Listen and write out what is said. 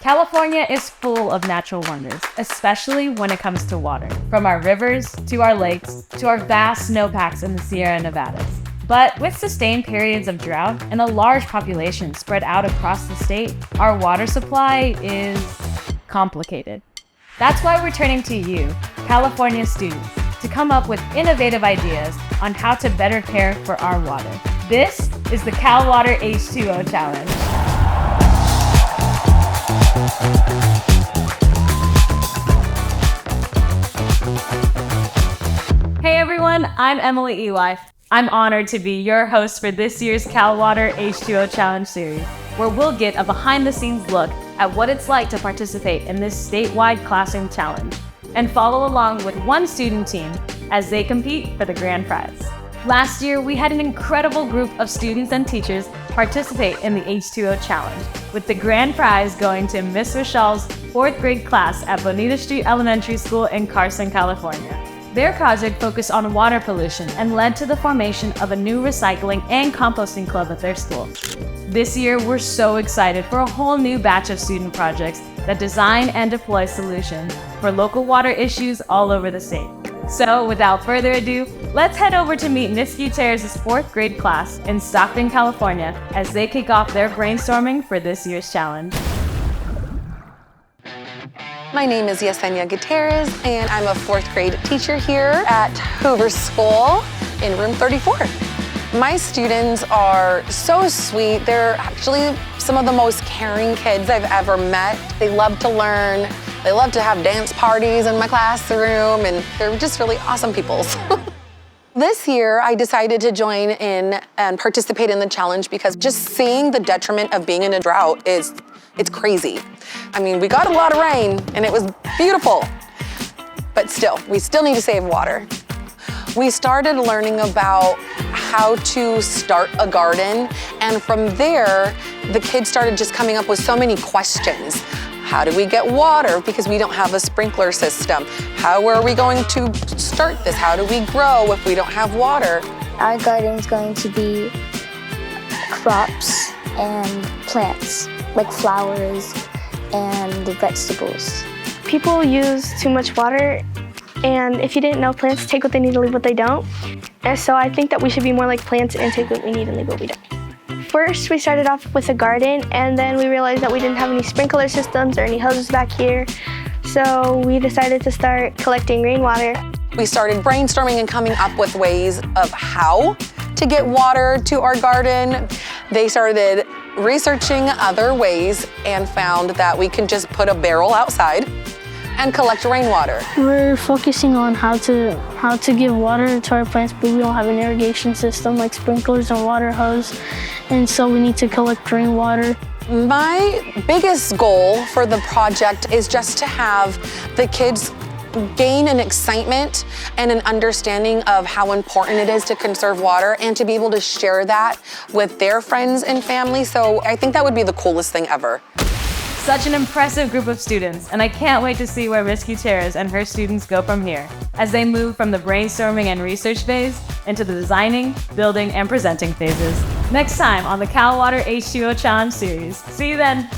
California is full of natural wonders, especially when it comes to water. From our rivers, to our lakes, to our vast snowpacks in the Sierra Nevadas. But with sustained periods of drought and a large population spread out across the state, our water supply is complicated. That's why we're turning to you, California students, to come up with innovative ideas on how to better care for our water. This is the Cal Water H2O Challenge. Hey everyone, I'm Emily Ely. I'm honored to be your host for this year's Cal Water H2O Challenge series, where we'll get a behind-the-scenes look at what it's like to participate in this statewide classroom challenge and follow along with one student team as they compete for the grand prize. Last year, we had an incredible group of students and teachers participate in the H2O Challenge, with the grand prize going to Miss Rochelle's 4th grade class at Bonita Street Elementary School in Carson, California. Their project focused on water pollution and led to the formation of a new recycling and composting club at their school. This year, we're so excited for a whole new batch of student projects that design and deploy solutions for local water issues all over the state. So without further ado, let's head over to meet Miss Gutierrez's 4th grade class in Stockton, California, as they kick off their brainstorming for this year's challenge. My name is Yesenia Gutierrez, and I'm a 4th grade teacher here at Hoover School in room 34. My students are so sweet. They're actually some of the most caring kids I've ever met. They love to learn. They love to have dance parties in my classroom, and they're just really awesome people. This year, I decided to join in and participate in the challenge because just seeing the detriment of being in a drought it's crazy. I mean, we got a lot of rain and it was beautiful, but still, we still need to save water. We started learning about how to start a garden, and from there, the kids started just coming up with so many questions. How do we get water? Because we don't have a sprinkler system. How are we going to start this? How do we grow if we don't have water? Our garden's going to be crops and plants, like flowers and vegetables. People use too much water, and if you didn't know, plants take what they need and leave what they don't. And so I think that we should be more like plants and take what we need and leave what we don't. First, we started off with a garden, and then we realized that we didn't have any sprinkler systems or any hoses back here. So we decided to start collecting rainwater. We started brainstorming and coming up with ways of how to get water to our garden. They started researching other ways and found that we can just put a barrel outside and collect rainwater. We're focusing on how to give water to our plants, but we don't have an irrigation system like sprinklers and water hose, and so we need to collect rainwater. My biggest goal for the project is just to have the kids gain an excitement and an understanding of how important it is to conserve water and to be able to share that with their friends and family. So I think that would be the coolest thing ever. Such an impressive group of students, and I can't wait to see where Miss Gutierrez and her students go from here, as they move from the brainstorming and research phase into the designing, building, and presenting phases. Next time on the Cal Water H2O Challenge series. See you then!